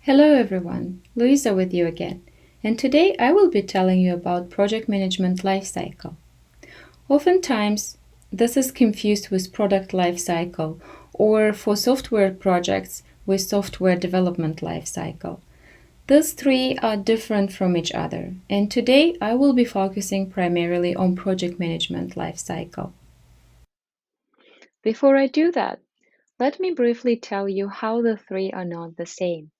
Hello everyone, Louisa with you again, and today I will be telling you about project management lifecycle. Oftentimes, this is confused with product lifecycle or for software projects with software development lifecycle. These three are different from each other, and today I will be focusing primarily on project management lifecycle. Before I do that, let me briefly tell you how the three are not the same.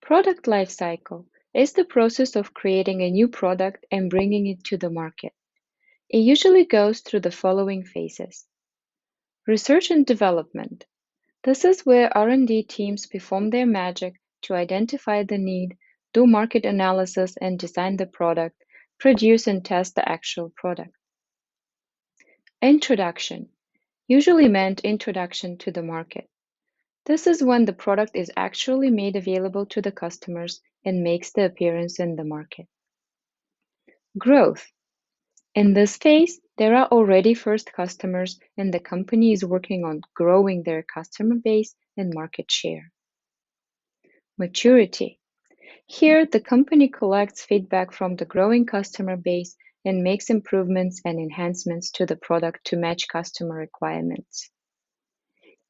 Product lifecycle is the process of creating a new product and bringing it to the market. It usually goes through the following phases. Research and development. This is where R&D teams perform their magic to identify the need, do market analysis and design the product, produce and test the actual product. Introduction. Usually meant introduction to the market. This is when the product is actually made available to the customers and makes the appearance in the market. Growth. In this phase, there are already first customers and the company is working on growing their customer base and market share. Maturity. Here, the company collects feedback from the growing customer base and makes improvements and enhancements to the product to match customer requirements.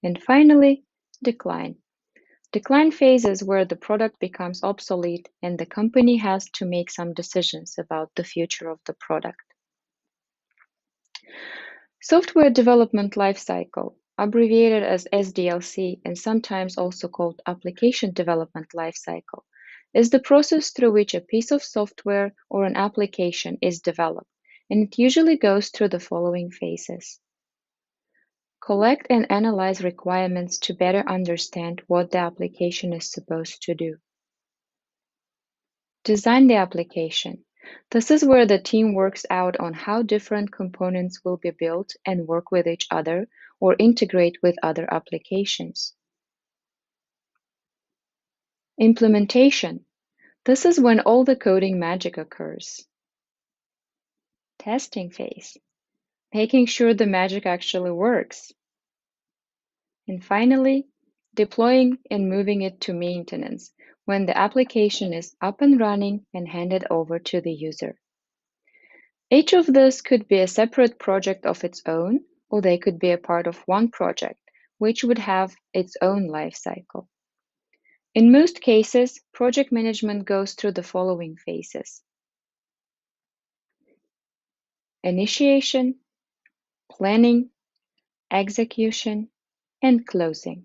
And finally, decline. Decline phase is where the product becomes obsolete and the company has to make some decisions about the future of the product. Software development lifecycle, abbreviated as SDLC and sometimes also called application development lifecycle, is the process through which a piece of software or an application is developed, and it usually goes through the following phases. Collect and analyze requirements to better understand what the application is supposed to do. Design the application. This is where the team works out on how different components will be built and work with each other or integrate with other applications. Implementation. This is when all the coding magic occurs. Testing phase. Making sure the magic actually works. And finally, deploying and moving it to maintenance when the application is up and running and handed over to the user. Each of these could be a separate project of its own, or they could be a part of one project, which would have its own life cycle. In most cases, project management goes through the following phases: initiation, planning, execution, and closing.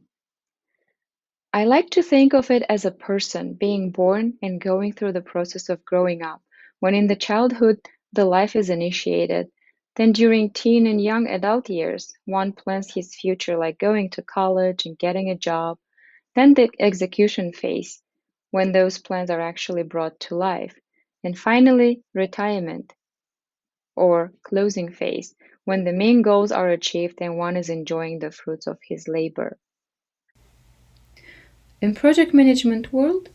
I like to think of it as a person being born and going through the process of growing up. When in the childhood, the life is initiated. Then during teen and young adult years, one plans his future like going to college and getting a job. Then the execution phase, when those plans are actually brought to life. And finally, retirement or closing phase, when the main goals are achieved and one is enjoying the fruits of his labor. In project management world,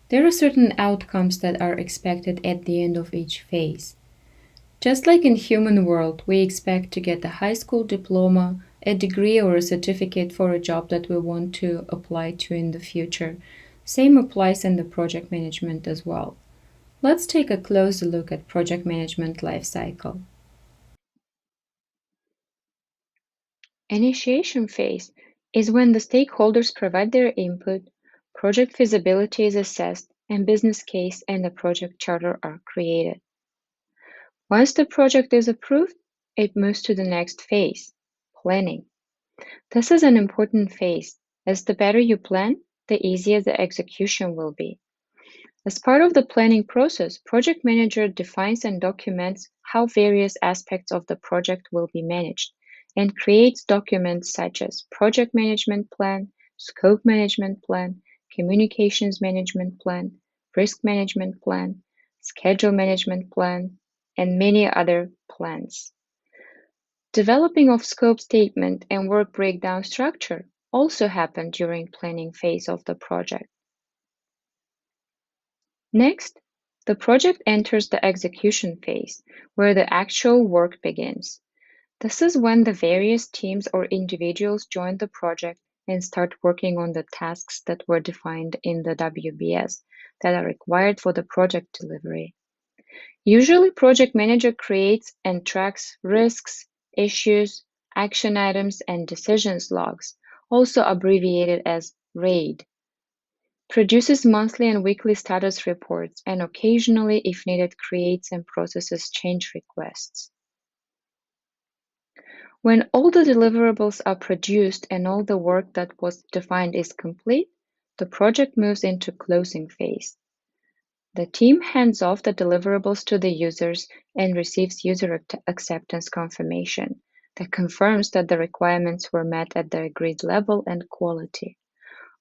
there are certain outcomes that are expected at the end of each phase. Just like in human world, we expect to get a high school diploma, a degree or a certificate for a job that we want to apply to in the future. Same applies in the project management as well. Let's take a closer look at project management lifecycle. Initiation phase is when the stakeholders provide their input, project feasibility is assessed, and business case and the project charter are created. Once the project is approved, it moves to the next phase, planning. This is an important phase, as the better you plan, the easier the execution will be. As part of the planning process, project manager defines and documents how various aspects of the project will be managed and creates documents such as project management plan, scope management plan, communications management plan, risk management plan, schedule management plan, and many other plans. Developing of scope statement and work breakdown structure also happen during planning phase of the project. Next, the project enters the execution phase, where the actual work begins. This is when the various teams or individuals join the project and start working on the tasks that were defined in the WBS that are required for the project delivery. Usually, project manager creates and tracks risks, issues, action items, and decisions logs, also abbreviated as RAID, produces monthly and weekly status reports, and occasionally, if needed, creates and processes change requests. When all the deliverables are produced and all the work that was defined is complete, the project moves into closing phase. The team hands off the deliverables to the users and receives user acceptance confirmation that confirms that the requirements were met at the agreed level and quality.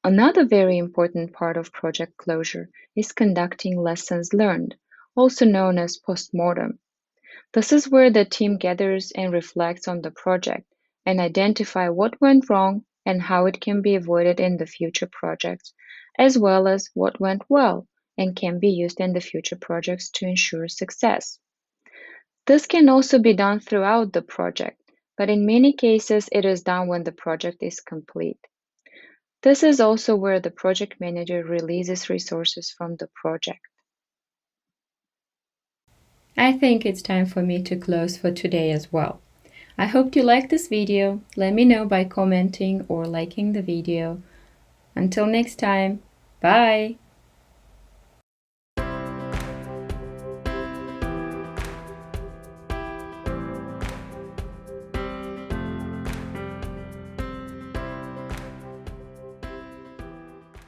Another very important part of project closure is conducting lessons learned, also known as postmortem. This is where the team gathers and reflects on the project and identify what went wrong and how it can be avoided in the future projects, as well as what went well and can be used in the future projects to ensure success. This can also be done throughout the project, but in many cases it is done when the project is complete. This is also where the project manager releases resources from the project. I think it's time for me to close for today as well. I hope you liked this video. Let me know by commenting or liking the video. Until next time, bye!